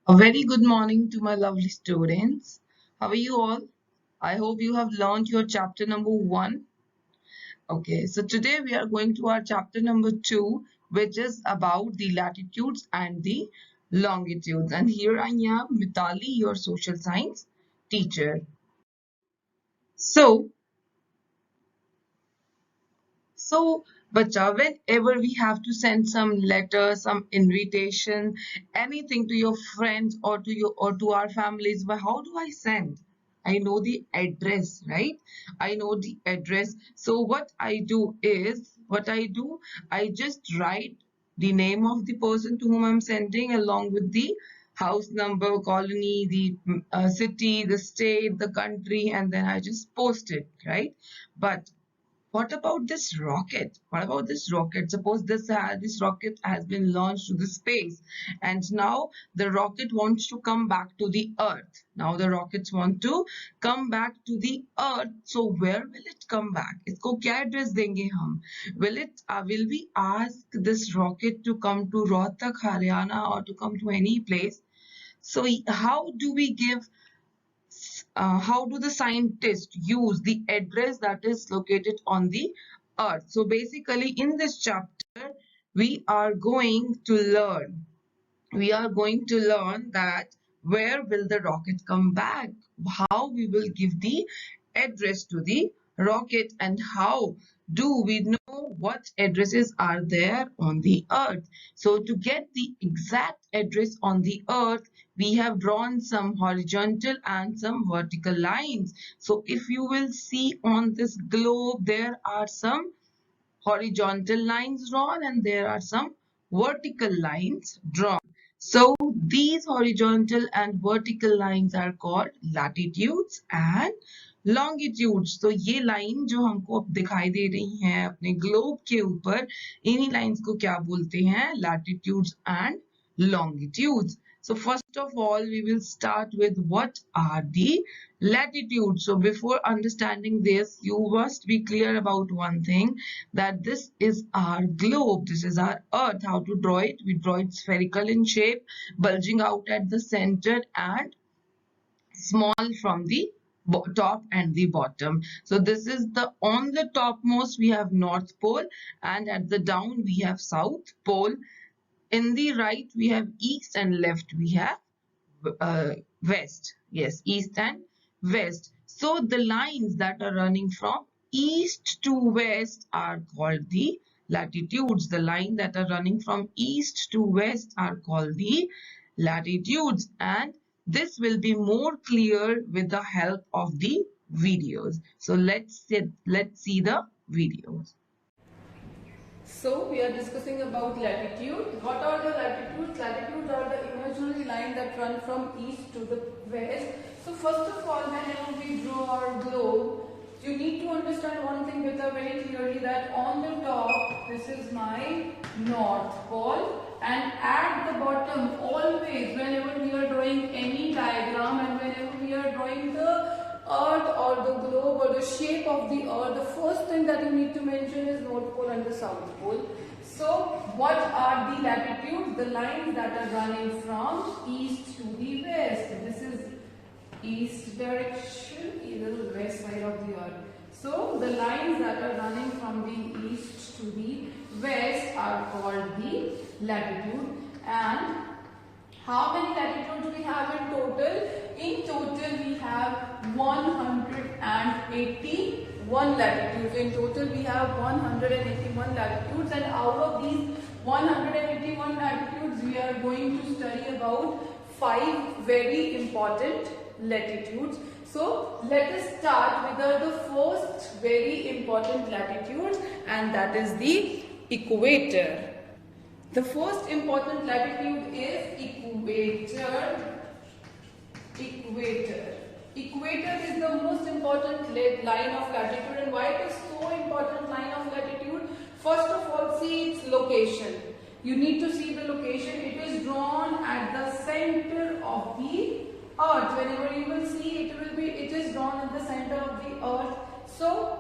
A very good morning to my lovely students. How are you all? I hope you have learned your chapter number 1. Okay, so today we are going to our chapter number 2, which is about the latitudes and the longitudes. And here I am, Mitali, your social science teacher. So, So, Bacha, whenever we have to send some letter, some invitation, anything to your friends or to our families, but how do I send? I know the address, right? I know the address. So I just write the name of the person to whom I'm sending along with the house number, colony, the city, the state, the country, and then I just post it, right? But what about this rocket? What about this rocket? Suppose this rocket has been launched to the space, and now the rocket wants to come back to the Earth. Now the rockets want to come back to the Earth. So where will it come back? इसको क्या address देंगे हम? Will we ask this rocket to come to Rohtak, Haryana, or to come to any place? So how do the scientists use the address that is located on the earth? So basically in this chapter we are going to learn that where will the rocket come back, how we will give the address to the rocket, and how do we know what addresses are there on the earth. So to get the exact address on the earth, we have drawn some horizontal and some vertical lines. So if you will see on this globe, there are some horizontal lines drawn and there are some vertical lines drawn. So these horizontal and vertical lines are called latitudes and longitudes. तो ये line जो हमको अब दिखाई दे रही हैं अपने globe के ऊपर, इन्हीं लाइंस को क्या बोलते हैं? latitudes and longitudes. So first of all, we will start with what are the latitudes. So before understanding this, you must be clear about one thing, that this is our globe, this is our earth. How to draw it? We draw it spherical in shape, bulging out at the center and small from the top and the bottom. So this is the on the topmost we have North Pole, and at the down we have South Pole. In the right we have east, and left we have west. Yes, east and west. So the lines that are running from east to west are called the latitudes. The line that are running from east to west are called the latitudes, and this will be more clear with the help of the videos. So let's see the videos. So we are discussing about latitude. What are the latitudes? Latitudes are the imaginary line that run from east to the west. So first of all, whenever we draw our globe, you need to understand one thing very clearly, that on the top, this is my North Pole, and at the bottom, always whenever we are drawing any diagram and whenever we are drawing the earth or the globe or the shape of the earth, the first thing that you need to mention is North Pole and the South Pole. So what are the latitudes? The lines that are running from east to the west. This is east direction, either the west side of the earth. So the lines that are running from the east to the west are called the latitude. And how many latitudes we have in total? In total we have 181 latitudes. In total we have 181 latitudes, and out of these 181 latitudes we are going to study about 5 very important latitudes. So let us start with the first very important latitude, and that is the equator. The first important latitude is equator. Equator is the most important line of latitude. And why it is so important line of latitude? First of all, see its location. You need to see the location. It is drawn at the center of the earth. Whenever you will see, it is drawn at the center of the earth. So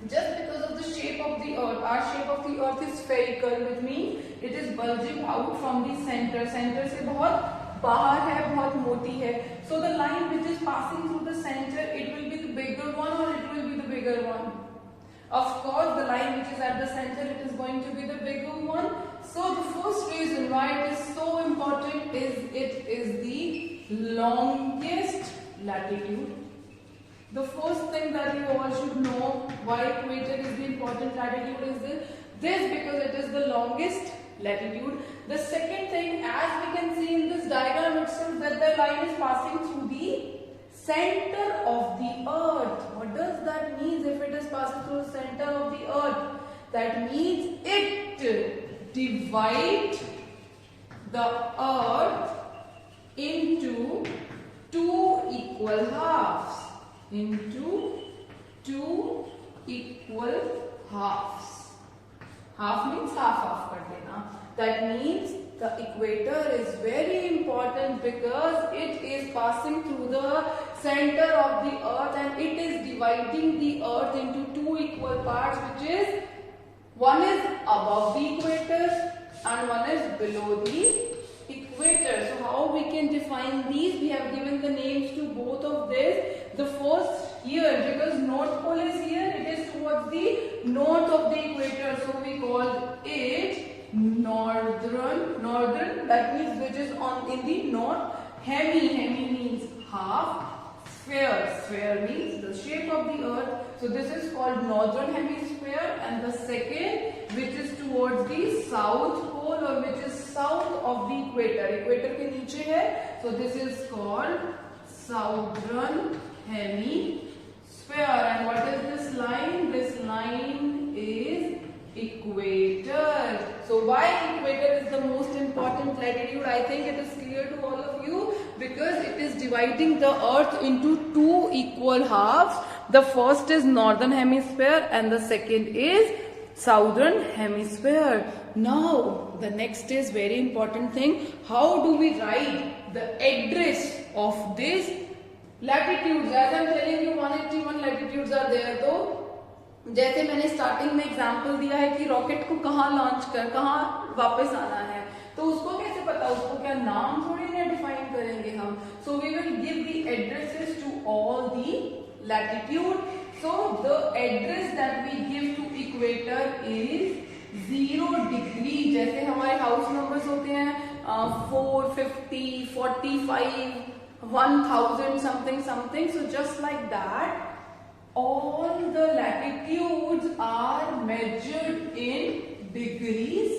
just because of the shape of the earth, our shape of the earth is spherical, which means it is bulging out from the center. Center से बहुत बाहर है, बहुत मोटी है. So the line which is passing through the center, it will be the bigger one or it will be the bigger one? Of course, the line which is at the center, it is going to be the bigger one. So the first reason why it is so important is it is the longest latitude. The first thing that you all should know why equator is the important latitude is this because it is the longest latitude. The second thing, as we can see in this diagram itself, that the line is passing through the center of the earth. What does that mean if it is passing through the center of the earth? That means it divides the earth into two equal halves. Into two equal halves. Half means half kar dena. That means the equator is very important because it is passing through the center of the earth and it is dividing the earth into two equal parts, which is one is above the equator and one is below the equator. So how we can define these? We have given the names to both of this. The first here, because North Pole is here, it is towards the north of the equator. So we call it northern. That means which is in the north. Hemi means half. Sphere means the shape of the earth. So this is called northern hemisphere, and the second, which is towards the south pole or which is south of the equator. Equator ke niche hai. So this is called southern hemisphere. And what is this line? This line is equator. So why equator is the most important latitude? I think it is clear to all of you because it is dividing the earth into two equal halves. The first is northern hemisphere and the second is southern hemisphere. Now the next is very important thing. How do we write the address of this latitudes? As I am telling you, 181 latitudes are there. तो जैसे मैंने starting में example दिया है कि rocket को कहाँ launch कर कहाँ वापस आना है, तो उसको कैसे पता? उसको क्या नाम थोड़ी ना डिफाइन करेंगे हम. So we will give the addresses to all the latitude. So the address that we give to equator is 0 degree. जैसे हमारे हाउस नंबर्स होते हैं 450, 45, 1000 something. So just like that, all the latitudes are measured in degrees.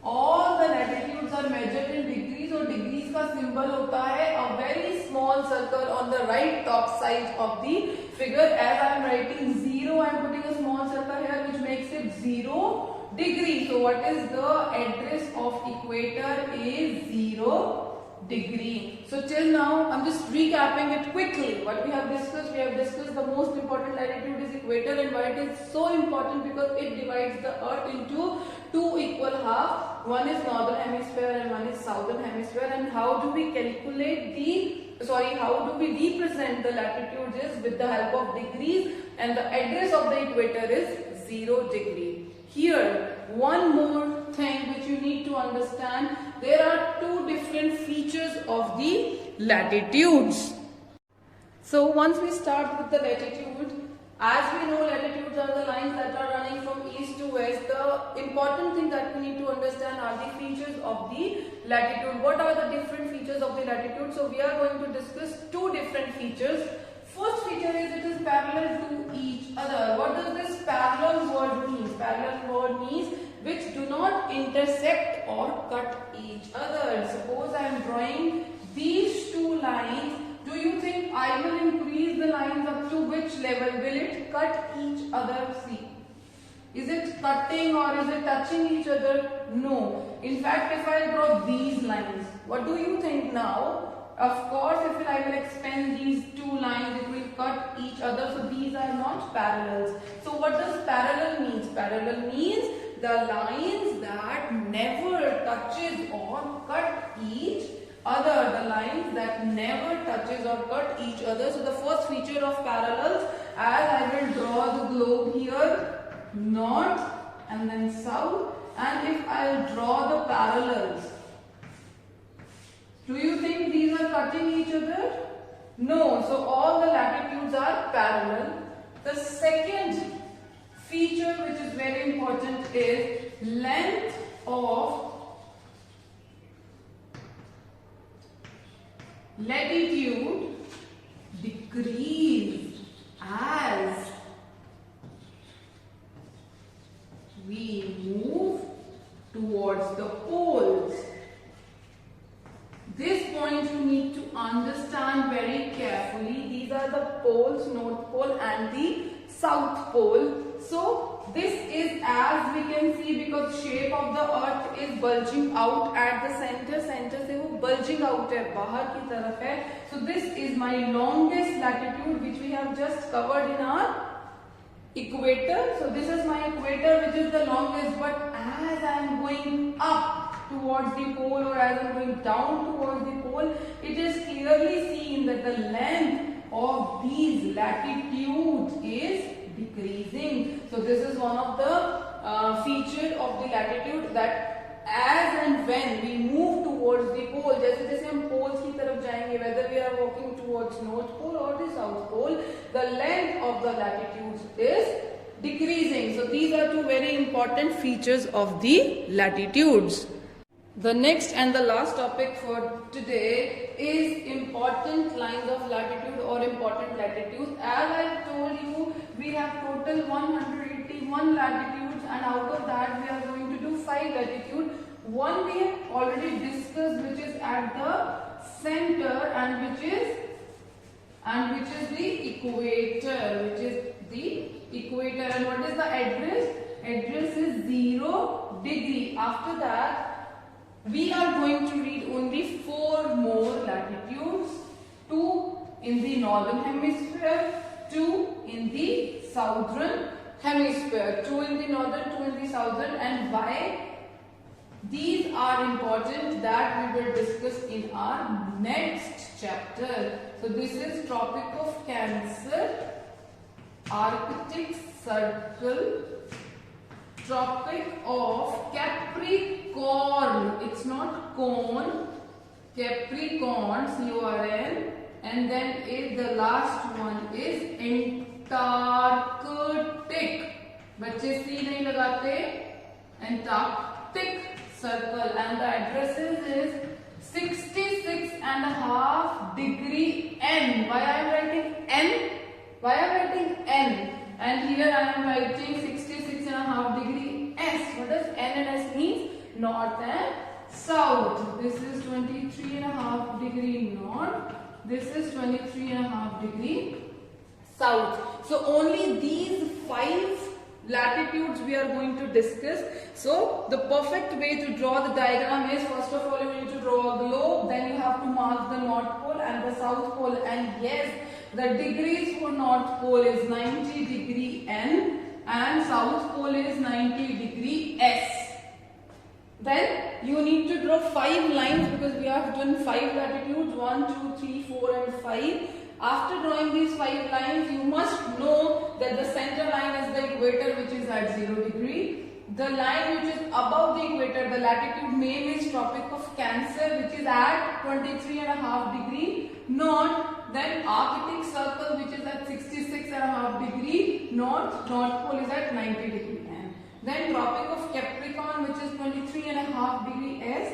All the latitudes are measured in degrees और degrees का symbol होता है a very small circle on the right top side of the figure. As I am writing 0, I am putting a small circle here which makes it 0 degree. So what is the address of equator is 0 degree. So till now I'm just recapping it quickly. What we have discussed the most important latitude is equator, and why it is so important because it divides the earth into two equal halves. One is northern hemisphere and one is southern hemisphere. And how do we represent the latitudes is with the help of degrees, and the address of the equator is 0 degree. Here, one more thing which you need to understand, there are two different features of the latitudes. So once we start with the latitude, as we know latitudes are the lines that are running from east to west. The important thing that we need to understand are the features of the latitude. What are the different features of the latitude? So we are going to discuss two different features. First feature is it is parallel to each other. What does this parallel word mean? Parallel word means which do not intersect or cut each other. Suppose I am drawing these two lines. Do you think I will increase the lines up to which level? Will it cut each other? See. Is it cutting or is it touching each other? No. In fact, if I draw these lines, what do you think now? Of course, if I will expand these two lines, it will cut each other. So these are not parallels. So what does parallel means? Parallel means the lines that never touches or cut each other. The lines that never touches or cut each other. So the first feature of parallels, as I will draw the globe here, north and then south, and if I will draw the parallels Do you think these are cutting each other? No. So all the latitudes are parallel. The second feature which is very important is length of latitude decrease as we move towards the poles. This point you need to understand very carefully. These are the poles, North Pole and the South Pole. So this is, as we can see, because shape of the earth is bulging out at the center. Center से वो bulging out है, बाहर की तरफ है. So this is my longest latitude which we have just covered in our equator. So this is my equator which is the longest, but as I am going up towards the pole or as I am going down towards the pole, it is clearly seen that the length of these latitudes is decreasing. So this is one of the feature of the latitude, that as and when we move towards the pole, जैसे जैसे हम poles की तरफ जाएंगे, whether we are walking towards North Pole or the South Pole, the length of the latitudes is decreasing. So these are two very important features of the latitudes. The next and the last topic for today is important lines of latitude or important latitudes. As I told you, we have total 181 latitudes, and out of that we are going to do 5 latitudes. One we have already discussed, which is at the center and which is the equator, and what is the address? Address is 0 degree. After that we are going to read only 4 more latitudes, 2 in the northern hemisphere, 2 in the southern hemisphere, 2 in the northern, 2 in the southern. And why these are important, that we will discuss in our next chapter. So this is Tropic of Cancer, Arctic Circle, Tropic of Capricorn, it's not cone, Capricorn, C-O-R-N, and then the last one is Antarctic. बच्चे C नहीं लगाते, Antarctic Circle, and the addresses is 66.5 degree N. Why I am writing N? Why I am writing N? And here I am writing 66.5 degree S. What does N and S mean? North and south. This is 23.5 degree north. This is 23.5 degree south. So only these 5 latitudes we are going to discuss. So the perfect way to draw the diagram is, first of all you need to draw a globe, then you have to mark the North Pole and the South Pole, and yes, the degrees for North Pole is 90 degree N and South Pole is 90 degree S. Then you need to draw 5 lines, because we have done 5 latitudes, 1, 2, 3, 4 and 5. After drawing these 5 lines, you must know that the center line is the equator, which is at 0 degree. The line which is above the equator, the latitude name is Tropic of Cancer, which is at 23.5 degree north. Then Arctic Circle, which is at 66.5 degree north. North Pole is at 90 degree N. Then Tropic of Capricorn, which is 23.5 degree S.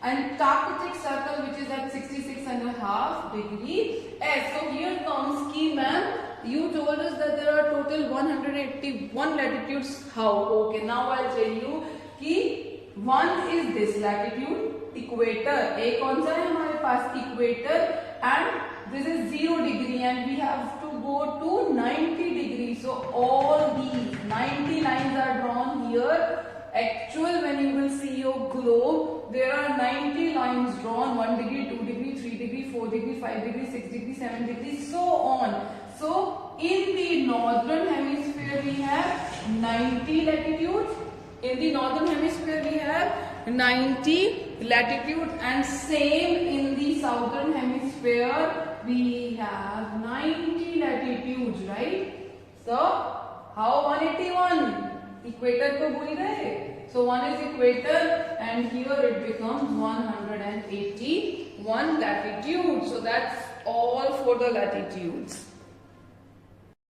Antarctic Circle, which is at 66.5 degree S. So here comes key, ma'am. You told us that there are total 181 latitudes. How? Okay, now I'll tell you. Key 1 is this latitude, equator. A कौन सा है हमारे पास? Equator, and this is 0 degree, and we have to go to 90 degrees. So all these 90 lines are drawn here. Actual, when you will see your globe, there are 90 lines drawn, 1 degree, 2 degree, 3 degree, 4 degree, 5 degree, 6 degree, 7 degree, so on. So in the northern hemisphere we have 90 latitudes. In the northern hemisphere we have 90 latitudes, and same in the southern hemisphere we have 90 latitudes, right? So how 181? Equator को भूल गए? So one is equator and here it becomes 181 latitude. So that's all for the latitudes.